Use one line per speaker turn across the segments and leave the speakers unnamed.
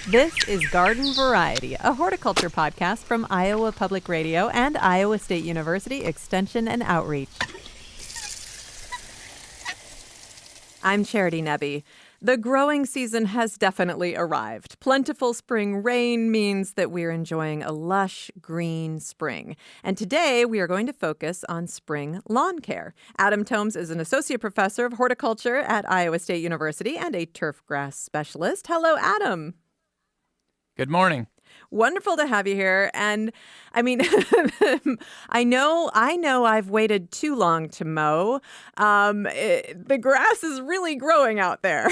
This is Garden Variety, a horticulture podcast from Iowa Public Radio and Iowa State University Extension and Outreach. I'm Charity Nebbe. The growing season has definitely arrived. Plentiful spring rain means that we're enjoying a lush green spring. And today we are going to focus on spring lawn care. Adam Tomes is an associate professor of horticulture at Iowa State University and a turf grass specialist. Hello, Adam.
Good morning.
Wonderful to have you here. And I mean, I know I've waited too long to mow. The grass is really growing out there.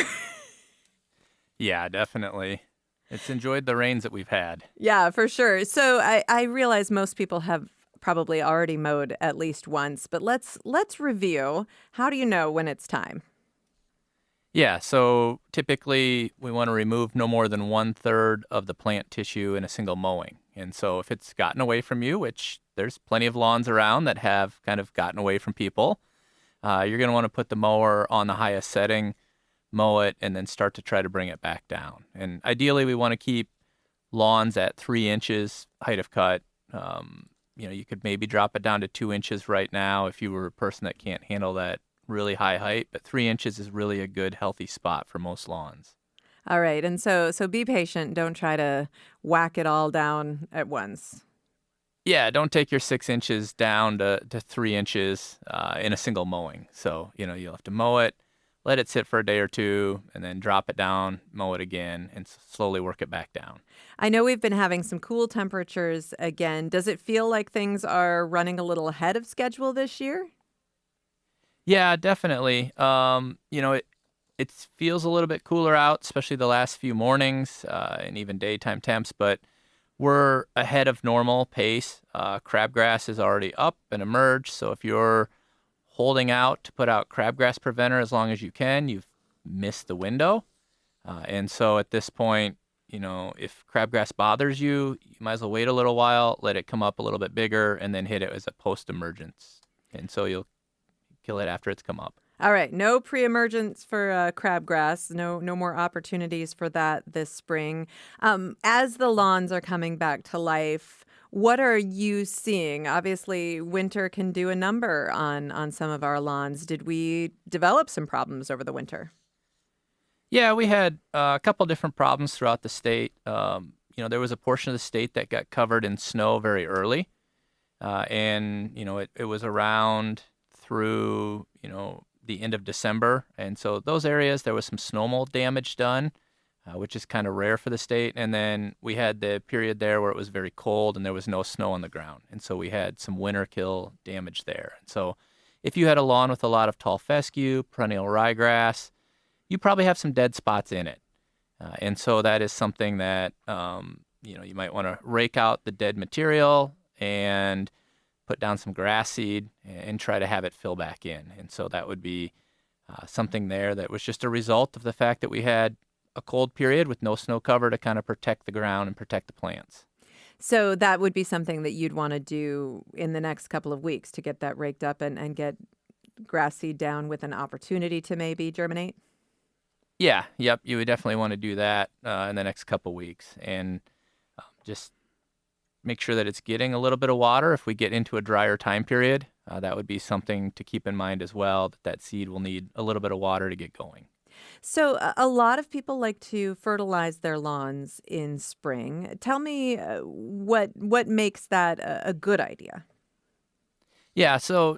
Yeah, definitely. It's enjoyed the rains that we've had.
Yeah, for sure. So I realize most people have probably already mowed at least once, but let's review. How do you know when it's time?
Yeah, so typically we want to remove no more than 1/3 of the plant tissue in a single mowing. And so if it's gotten away from you, which there's plenty of lawns around that have kind of gotten away from people, you're going to want to put the mower on the highest setting, mow it, and then start to try to bring it back down. And ideally we want to keep lawns at 3 inches height of cut. You could maybe drop it down to 2 inches right now if you were a person that can't handle that really high height, but 3 inches is really a good, healthy spot for most lawns.
All right. And so be patient. Don't try to whack it all down at once.
Yeah, don't take your 6 inches down to 3 inches in a single mowing. So, you'll have to mow it, let it sit for a day or two, and then drop it down, mow it again, and slowly work it back down.
I know we've been having some cool temperatures again. Does it feel like things are running a little ahead of schedule this year?
Yeah, definitely. It feels a little bit cooler out, especially the last few mornings and even daytime temps, but we're ahead of normal pace. Crabgrass is already up and emerged, so if you're holding out to put out crabgrass preventer as long as you can, you've missed the window. And so at this point, if crabgrass bothers you, you might as well wait a little while, let it come up a little bit bigger, and then hit it as a post-emergence. And so you'll kill it after it's come up.
All right. No pre-emergence for crabgrass. No more opportunities for that this spring. As the lawns are coming back to life, what are you seeing? Obviously, winter can do a number on some of our lawns. Did we develop some problems over the winter?
Yeah, we had a couple different problems throughout the state. There was a portion of the state that got covered in snow very early. It was around through, the end of December. And so those areas, there was some snow mold damage done, which is kind of rare for the state. And then we had the period there where it was very cold and there was no snow on the ground. And so we had some winter kill damage there. And so if you had a lawn with a lot of tall fescue, perennial ryegrass, you probably have some dead spots in it. And so that is something that, you might want to rake out the dead material and put down some grass seed and try to have it fill back in. And so that would be something there that was just a result of the fact that we had a cold period with no snow cover to kind of protect the ground and protect the plants.
So that would be something that you'd want to do in the next couple of weeks to get that raked up and get grass seed down with an opportunity to maybe germinate?
Yeah, yep. You would definitely want to do that in the next couple weeks and just make sure that it's getting a little bit of water. If we get into a drier time period, that would be something to keep in mind as well, that seed will need a little bit of water to get going.
So a lot of people like to fertilize their lawns in spring. Tell me what makes that a good idea?
Yeah, so,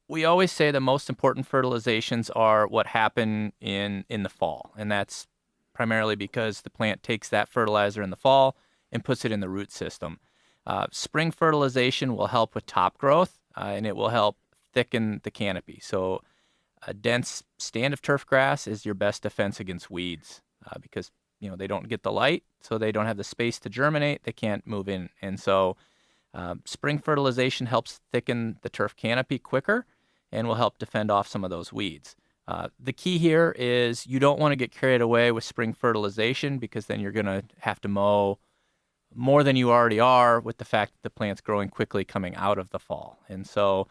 we always say the most important fertilizations are what happen in the fall, and that's primarily because the plant takes that fertilizer in the fall and puts it in the root system. Spring fertilization will help with top growth, and it will help thicken the canopy. So a dense stand of turf grass is your best defense against weeds because, they don't get the light, so they don't have the space to germinate. They can't move in. And so spring fertilization helps thicken the turf canopy quicker and will help defend off some of those weeds. The key here is you don't want to get carried away with spring fertilization because then you're going to have to mow more than you already are with the fact that the plant's growing quickly coming out of the fall. And so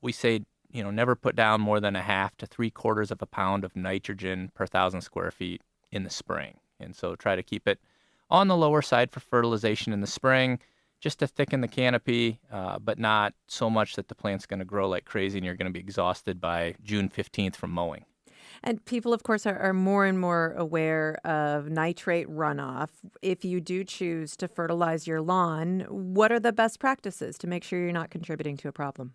we say, never put down more than 1/2 to 3/4 of a pound of nitrogen per 1,000 square feet in the spring. And so try to keep it on the lower side for fertilization in the spring, just to thicken the canopy, but not so much that the plant's going to grow like crazy and you're going to be exhausted by June 15th from mowing.
And people, of course, are more and more aware of nitrate runoff. If you do choose to fertilize your lawn, what are the best practices to make sure you're not contributing to a problem?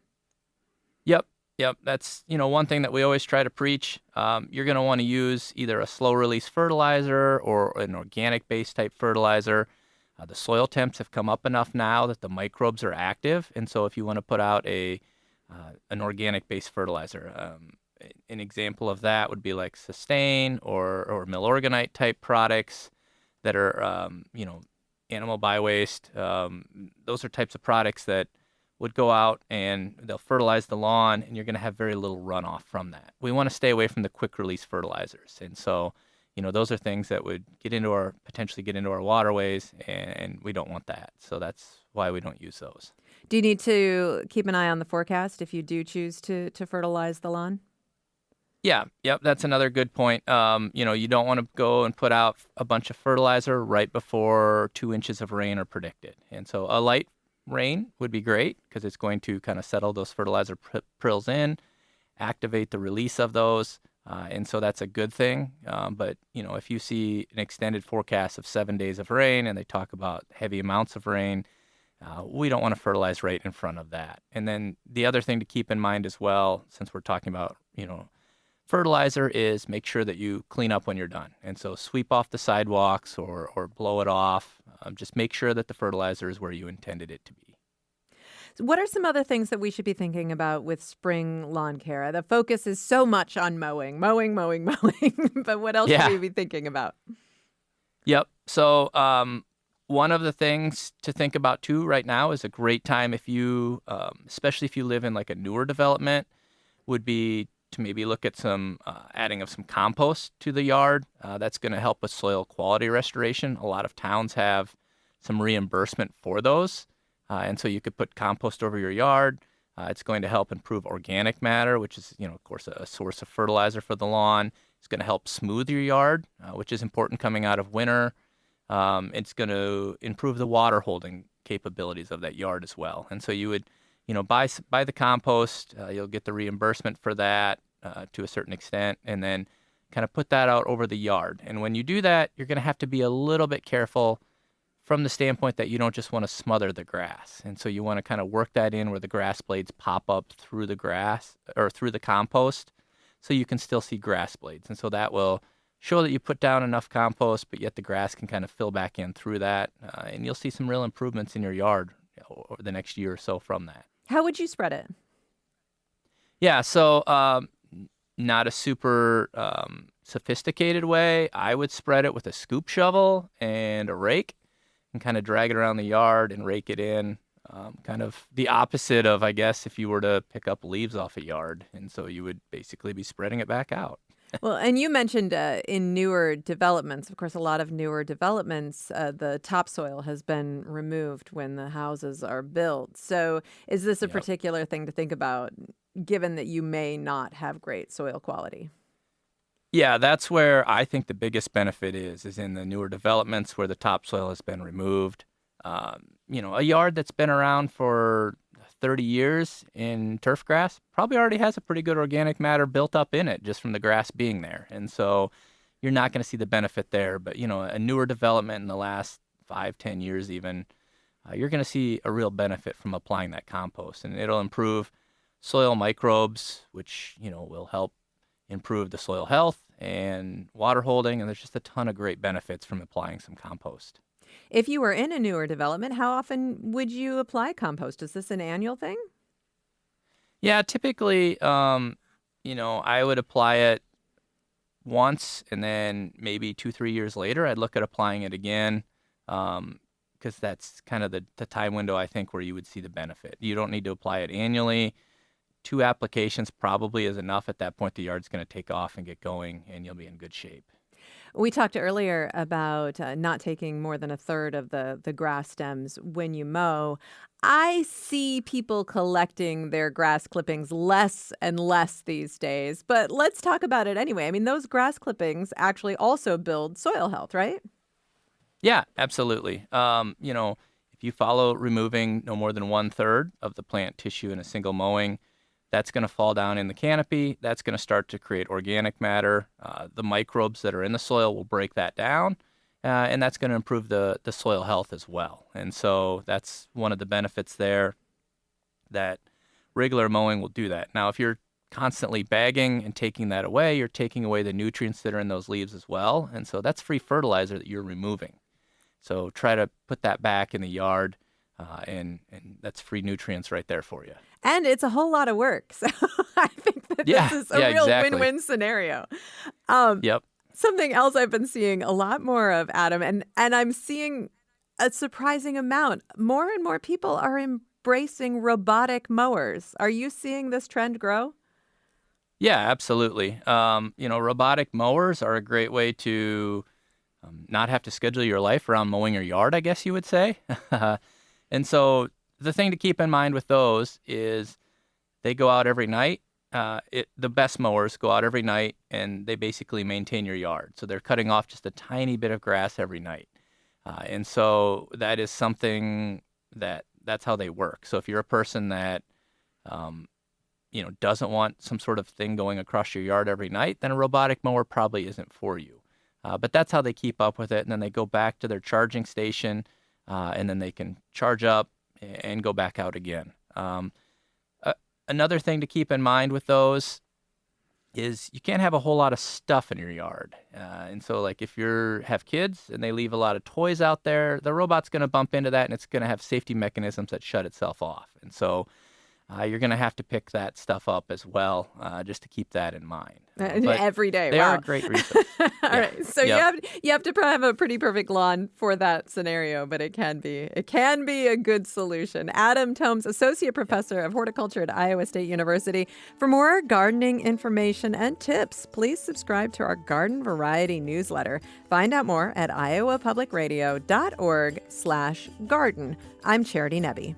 Yep. Yep. That's, one thing that we always try to preach. You're going to want to use either a slow release fertilizer or an organic based type fertilizer. The soil temps have come up enough now that the microbes are active. And so if you want to put out an organic based fertilizer, an example of that would be like Sustain or Milorganite type products that are, animal by-waste. Those are types of products that would go out and they'll fertilize the lawn, and you're going to have very little runoff from that. We want to stay away from the quick release fertilizers. And so, those are things that would potentially get into our waterways, and we don't want that. So that's why we don't use those.
Do you need to keep an eye on the forecast if you do choose to fertilize the lawn?
Yeah, yep, that's another good point. You don't want to go and put out a bunch of fertilizer right before 2 inches of rain are predicted. And so a light rain would be great because it's going to kind of settle those fertilizer prills in, activate the release of those. And so that's a good thing. But, if you see an extended forecast of 7 days of rain and they talk about heavy amounts of rain, we don't want to fertilize right in front of that. And then the other thing to keep in mind as well, since we're talking about, fertilizer, is make sure that you clean up when you're done. And so sweep off the sidewalks or blow it off. Just make sure that the fertilizer is where you intended it to be.
So what are some other things that we should be thinking about with spring lawn care? The focus is so much on mowing. But what else should we be thinking about?
Yep. So one of the things to think about too right now is a great time if you, especially if you live in like a newer development, would be to maybe look at some adding of some compost to the yard. That's going to help with soil quality restoration. A lot of towns have some reimbursement for those. And so you could put compost over your yard. It's going to help improve organic matter, which is, of course, a source of fertilizer for the lawn. It's going to help smooth your yard, which is important coming out of winter. It's going to improve the water holding capabilities of that yard as well. And so you would, buy the compost. You'll get the reimbursement for that to a certain extent, and then kind of put that out over the yard. And when you do that, you're going to have to be a little bit careful from the standpoint that you don't just want to smother the grass. And so you want to kind of work that in where the grass blades pop up through the grass or through the compost so you can still see grass blades. And so that will show that you put down enough compost, but yet the grass can kind of fill back in through that. And you'll see some real improvements in your yard over the next year or so from that.
How would you spread it?
Yeah, so not a super sophisticated way. I would spread it with a scoop shovel and a rake and kind of drag it around the yard and rake it in. Kind of the opposite of, I guess, if you were to pick up leaves off a yard. And so you would basically be spreading it back out.
Well, and you mentioned in newer developments, of course, a lot of newer developments, the topsoil has been removed when the houses are built. So is this a particular thing to think about, given that you may not have great soil quality?
Yeah, that's where I think the biggest benefit is in the newer developments where the topsoil has been removed. A yard that's been around for 30 years in turf grass probably already has a pretty good organic matter built up in it just from the grass being there. And so you're not going to see the benefit there. But, a newer development in the last 5-10 years even, you're going to see a real benefit from applying that compost. And it'll improve soil microbes, which, will help improve the soil health and water holding. And there's just a ton of great benefits from applying some compost.
If you were in a newer development, how often would you apply compost? Is this an annual thing?
Yeah, typically, I would apply it once and then maybe 2-3 years later, I'd look at applying it again because that's kind of the time window, I think, where you would see the benefit. You don't need to apply it annually. 2 applications probably is enough. At that point, the yard's going to take off and get going, and you'll be in good shape.
We talked earlier about not taking more than a third of the grass stems when you mow. I see people collecting their grass clippings less and less these days, but let's talk about it anyway. I mean, those grass clippings actually also build soil health, right?
Yeah, absolutely. If you follow removing no more than 1/3 of the plant tissue in a single mowing, that's going to fall down in the canopy. That's going to start to create organic matter. The microbes that are in the soil will break that down, and that's going to improve the soil health as well. And so that's one of the benefits there, that regular mowing will do that. Now, if you're constantly bagging and taking that away, you're taking away the nutrients that are in those leaves as well. And so that's free fertilizer that you're removing. So try to put that back in the yard, and that's free nutrients right there for you.
And it's a whole lot of work. So I think that
Yeah,
this is a
yeah,
real
exactly.
win-win scenario. Um,
Yep.
Something else I've been seeing a lot more of, Adam, and I'm seeing a surprising amount. More and more people are embracing robotic mowers. Are you seeing this trend grow?
Yeah, absolutely. Robotic mowers are a great way to not have to schedule your life around mowing your yard, I guess you would say. And so the thing to keep in mind with those is they go out every night. The best mowers go out every night, and they basically maintain your yard. So they're cutting off just a tiny bit of grass every night. And so that is something that's how they work. So if you're a person that doesn't want some sort of thing going across your yard every night, then a robotic mower probably isn't for you. But that's how they keep up with it. And then they go back to their charging station, and then they can charge up and go back out again. Another thing to keep in mind with those is you can't have a whole lot of stuff in your yard. And so like if you have kids and they leave a lot of toys out there, the robot's going to bump into that, and it's going to have safety mechanisms that shut itself off. And so you're going to have to pick that stuff up as well, just to keep that in mind. But
Every day.
they
Wow.
are a great resource.
All
Yeah.
right. So
Yep.
you have to have a pretty perfect lawn for that scenario, but it can be a good solution. Adam Tomes, Associate Professor of Horticulture at Iowa State University. For more gardening information and tips, please subscribe to our Garden Variety newsletter. Find out more at iowapublicradio.org/garden. I'm Charity Nebbe.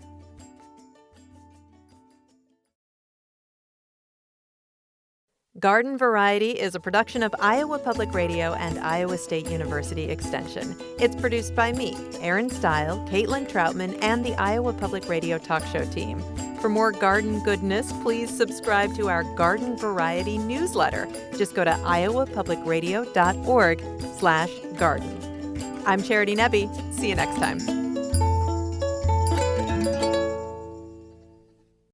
Garden Variety is a production of Iowa Public Radio and Iowa State University Extension. It's produced by me, Erin Stile, Caitlin Troutman, and the Iowa Public Radio talk show team. For more garden goodness, please subscribe to our Garden Variety newsletter. Just go to iowapublicradio.org/garden. I'm Charity Nebbe. See you next time.